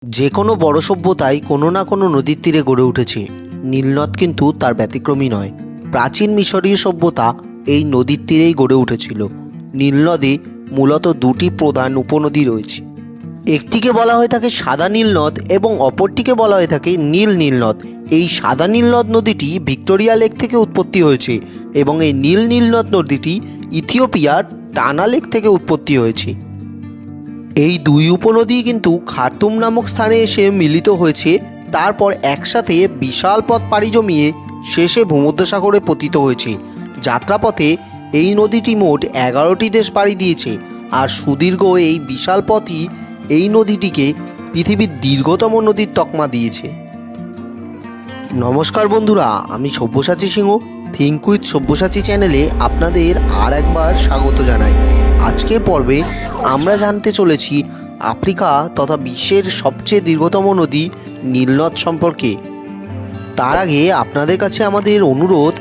যে কোনো বড় সভ্যতাই কোনো না কোনো নদীর তীরে গড়ে উঠেছে। নীলনদ কিন্তু তার ব্যতিক্রমী নয়। প্রাচীন মিশরীয় সভ্যতা এই নদীর তীরেই গড়ে উঠেছিল। নীলনদে মূলত দুটি প্রধান উপনদী রয়েছে। একটিকে বলা হয়ে থাকে সাদা নীলনদ এবং অপরটিকে বলা হয়ে থাকে নীল নীলনদ। এই সাদা নীলনদ নদীটি ভিক্টোরিয়া লেক থেকে উৎপত্তি হয়েছে এবং এই নীল নীলনদ নদীটি ইথিওপিয়ার টানা লেক থেকে উৎপত্তি হয়েছে। এই দুই উপনদী কিন্তু খার্তুম নামক স্থানে এসে মিলিত হয়েছে, তারপর একসাথে বিশাল পথ পাড়ি জমিয়ে শেষে ভূমধ্যসাগরে পতিত হয়েছে। যাত্রাপথে এই নদীটি মোট 11টি দেশ পাড়ি দিয়েছে, আর সুদীর্ঘ এই বিশাল পথই এই নদীটিকে পৃথিবীর দীর্ঘতম নদীর তকমা দিয়েছে। নমস্কার বন্ধুরা, আমি সব্যসাচী সিংহ থিঙ্ক উইথ সব্যসাচী চ্যানেলে আপনাদের আর একবার স্বাগত জানাই। আজকের পর্বে আমরা জানতে চলেছি আফ্রিকা তথা বিশ্বের সবচেয়ে দীর্ঘতম নদী নীলনদ সম্পর্কে। তার আগে আপনাদের কাছে আমাদের অনুরোধ,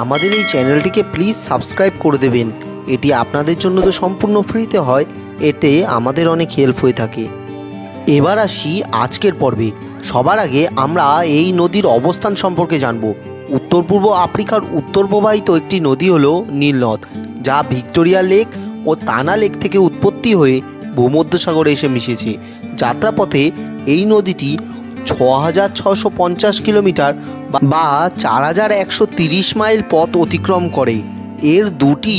আমাদের এই চ্যানেলটিকে প্লিজ সাবস্ক্রাইব করে দেবেন। এটি আপনাদের জন্য তো সম্পূর্ণ ফ্রিতে হয়, এতে আমাদের অনেক হেল্প হয়ে থাকে। এবার আসি আজকের পর্বে। সবার আগে আমরা এই নদীর অবস্থান সম্পর্কে জানব। উত্তর পূর্ব আফ্রিকার উত্তর প্রবাহিত একটি নদী হলো নীলনদ, যা ভিক্টোরিয়া লেক ও টানা লেক থেকে উৎপত্তি হয়ে ভূমধ্যসাগরে এসে মিশেছে। যাত্রাপথে এই নদীটি 6,650 কিলোমিটার বা 4,130 মাইল পথ অতিক্রম করে। এর দুটি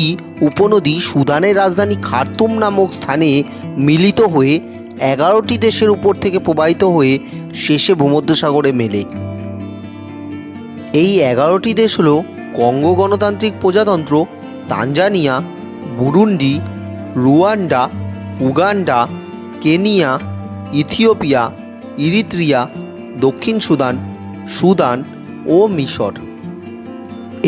উপনদী সুদানের রাজধানী খার্তুম নামক স্থানে মিলিত হয়ে 11টি দেশের উপর থেকে প্রবাহিত হয়ে শেষে ভূমধ্যসাগরে মেলে। এই 11টি দেশ হল কঙ্গো গণতান্ত্রিক প্রজাতন্ত্র, Tanzania, Burundi, Rwanda, Uganda, Kenya, Ethiopia, Eritrea, দক্ষিণ সুদান, সুদান ও মিশর।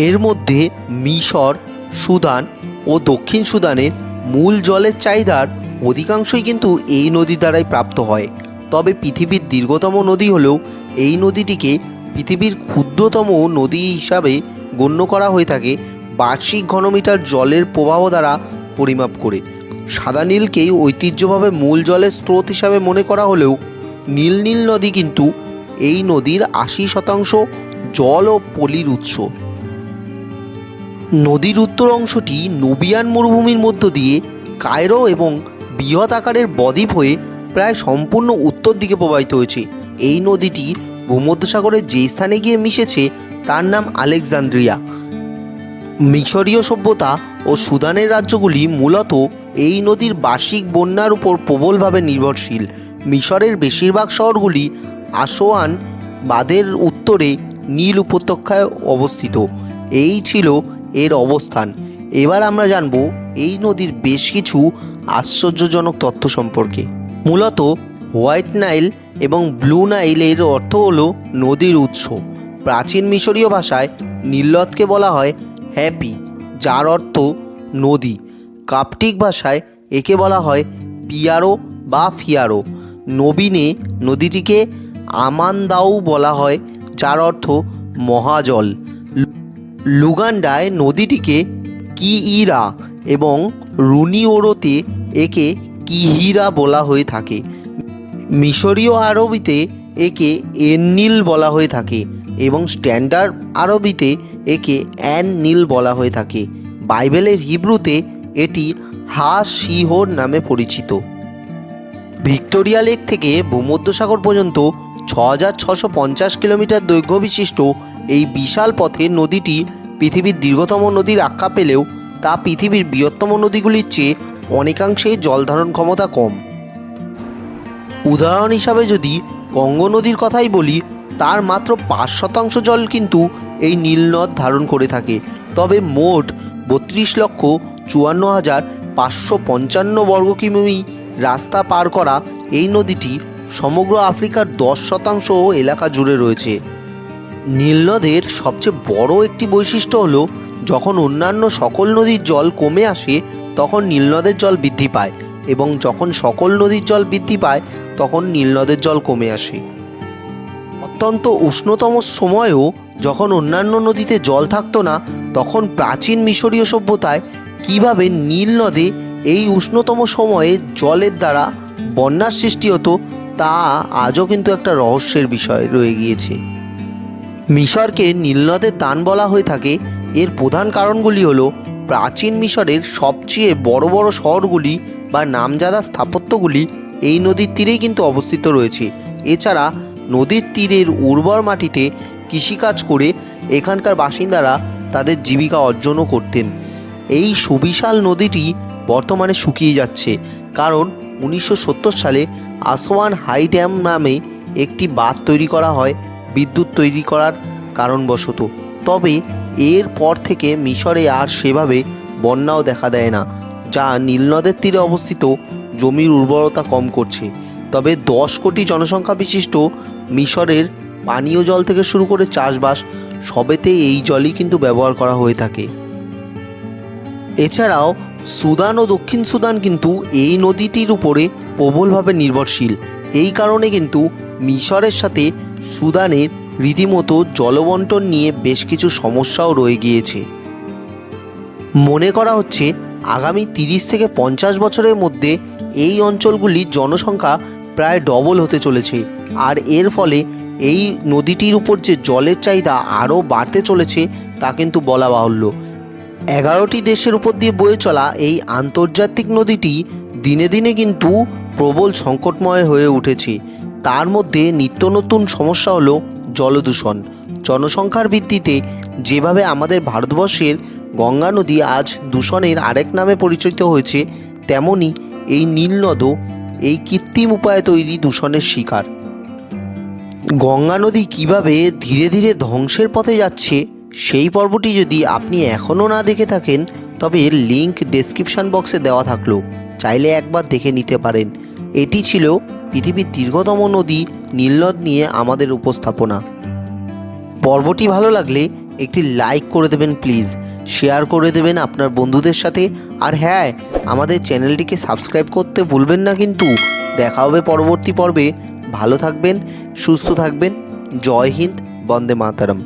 এর মধ্যে মিশর, সুদান ও দক্ষিণ সুদানের মূল জলের চাহিদার অধিকাংশই কিন্তু এই নদী দ্বারাই প্রাপ্ত হয়। তবে পৃথিবীর দীর্ঘতম নদী হলেও এই নদীটিকে পৃথিবীর ক্ষুদ্রতম নদী হিসাবে গণ্য করা হয়ে থাকে বার্ষিক ঘনমিটার জলের প্রবাহ দ্বারা পরিমাপ করে। সাদা নীলকেই ঐতিহ্যভাবে মূল জলের স্রোত হিসাবে মনে করা হলেও নীল নীল নদী কিন্তু এই নদীর 80% জল ও পলির উৎস। নদীর উত্তর অংশটি নুবিয়ান মরুভূমির মধ্য দিয়ে কায়রো এবং বৃহৎ আকারের বদ্বীপ হয়ে প্রায় সম্পূর্ণ উত্তর দিকে প্রবাহিত হয়েছে। এই নদীটি ভূমধ্যসাগরের যে স্থানে গিয়ে মিশেছে তার নাম আলেকজান্দ্রিয়া। মিশরীয় সভ্যতা ও সুদানের রাজ্যগুলি মূলত এই নদীর বার্ষিক বন্যার উপর প্রবলভাবে নির্ভরশীল। মিশরের বেশিরভাগ শহরগুলি আসোয়ান বাঁধের উত্তরে নীল উপত্যকায় অবস্থিত। এই ছিল এর অবস্থান। এবার আমরা জানব এই নদীর বেশ কিছু আশ্চর্যজনক তথ্য সম্পর্কে। মূলত হোয়াইট নাইল এবং ব্লু নাইল এর অর্থ হলো নদীর উৎস। প্রাচীন মিশরীয় ভাষায় নীলনদকে বলা হয় হ্যাপি, যার অর্থ নদী। কাপ্টিক ভাষায় একে বলা হয় পিয়ারো বা ফিয়ারো। নবীনে নদীটিকে আমানদাউ বলা হয়, যার অর্থ মহাজল। লুগান্ডায় নদীটিকে কিইরা এবং রুনিওরোতে একে কিহিরা বলা হয়ে থাকে। মিশরীয় আরবিতে একে এননীল বলা হয়ে থাকে এবং স্ট্যান্ডার্ড আরবিতে একে অ্যান নীল বলা হয়ে থাকে। বাইবেলের হিব্রুতে এটি হা শিহোর নামে পরিচিত। ভিক্টোরিয়া লেক থেকে ভূমধ্যসাগর পর্যন্ত 6,650 কিলোমিটার দৈর্ঘ্য বিশিষ্ট এই বিশাল পথে নদীটি পৃথিবীর দীর্ঘতম নদীর আখ্যা পেলেও তা পৃথিবীর বৃহত্তম নদীগুলির চেয়ে অনেকাংশেই জলধারণ ক্ষমতা কম। উদাহরণ হিসাবে যদি কঙ্গো নদীর কথাই বলি, তার মাত্র 5% জল কিন্তু এই নীলনদ ধারণ করে থাকে। তবে মোট 32,54,555 বর্গ কিমি রাস্তা পার করা এই নদীটি সমগ্র আফ্রিকার 10% এলাকা জুড়ে রয়েছে। নীলনদের সবচেয়ে বড় একটি বৈশিষ্ট্য হলো যখন অন্যান্য সকল নদীর জল কমে আসে তখন নীলনদের জল বৃদ্ধি পায়, এবং যখন সকল নদীর জল বৃদ্ধি পায় তখন নীলনদের জল কমে আসে। অত্যন্ত উষ্ণতম সময়েও যখন অন্যান্য নদীতে জল থাকতো না, তখন প্রাচীন মিশরীয় সভ্যতায় কীভাবে নীল নদে এই উষ্ণতম সময়ে জলের দ্বারা বন্যার সৃষ্টি হতো তা আজও কিন্তু একটা রহস্যের বিষয় রয়ে গিয়েছে। মিশরকে নীলনদের দান বলা হয়ে থাকে। এর প্রধান কারণগুলি হলো প্রাচীন মিশরের সবচেয়ে বড় বড় শহরগুলি বা নামজাদা স্থাপত্যগুলি এই নদীর তীরেই কিন্তু অবস্থিত রয়েছে। এছাড়া নদীর তীরের উর্বর মাটিতে কৃষিকাজ করে এখানকার বাসিন্দারা তাদের জীবিকা অর্জনও করতেন। এই সুবিশাল নদীটি বর্তমানে শুকিয়ে যাচ্ছে, কারণ 1970 সালে আসওয়ান হাই ড্যাম নামে একটি বাঁধ তৈরি করা হয় বিদ্যুৎ তৈরি করার কারণবশত। তবে এর পর থেকে মিশরে আর সেভাবে বন্যাও দেখা দেয় না, যা নীলনদের তীরে অবস্থিত জমির উর্বরতা কম করছে। তবে 10 কোটি জনসংখ্যা বিশিষ্ট মিশরের পানীয় জল থেকে শুরু করে চাষবাস সবেতে এই জলই কিন্তু ব্যবহার করা হয়ে থাকে। এছাড়াও সুদান ও দক্ষিণ সুদান কিন্তু এই নদীটির উপরে প্রবলভাবে নির্ভরশীল। এই কারণে কিন্তু মিশরের সাথে সুদানের রীতিমতো জলবন্টন নিয়ে বেশ কিছু সমস্যাও রয়ে গিয়েছে। মনে করা হচ্ছে আগামী 30 থেকে 50 বছরের মধ্যে এই অঞ্চলগুলির জনসংখ্যা প্রায় ডবল হতে চলেছে। আর এর ফলে এই নদীটির উপর যে জলের চাহিদা আরও বাড়তে চলেছে তা কিন্তু বলা বাহুল্য। 11টি দেশের উপর দিয়ে বয়ে চলা এই আন্তর্জাতিক নদীটি দিনে দিনে কিন্তু প্রবল সংকটময় হয়ে উঠেছে। তার মধ্যে নিত্য নতুন সমস্যা হলো জলদূষণ। জনসংখ্যার বৃদ্ধিতে যেভাবে আমাদের ভারতবর্ষের গঙ্গা নদী আজ দূষণের আরেক নামে পরিচিত হয়েছে, তেমনি এই নীলনদও এই কৃত্রিম উপায়ে তৈরি দূষণের শিকার। গঙ্গা নদী কীভাবে ধীরে ধীরে ধ্বংসের পথে যাচ্ছে সেই পর্বটি যদি আপনি এখনও না দেখে থাকেন, তবে এর লিঙ্ক ডেসক্রিপশান বক্সে দেওয়া থাকলো, চাইলে একবার দেখে নিতে পারেন। এটি ছিল পৃথিবীর দীর্ঘতম নদী নীলনদ নিয়ে আমাদের উপস্থাপনা। পর্বটি ভালো লাগলে একটি লাইক করে দেবেন প্লিজ, শেয়ার করে দেবেন আপনার বন্ধুদের সাথে। আর হ্যাঁ, আমাদের চ্যানেলটিকে সাবস্ক্রাইব করতে ভুলবেন না কিন্তু। দেখা হবে পরবর্তী পর্বে। ভালো থাকবেন, সুস্থ থাকবেন। জয় হিন্দ, বন্দে মাতরম।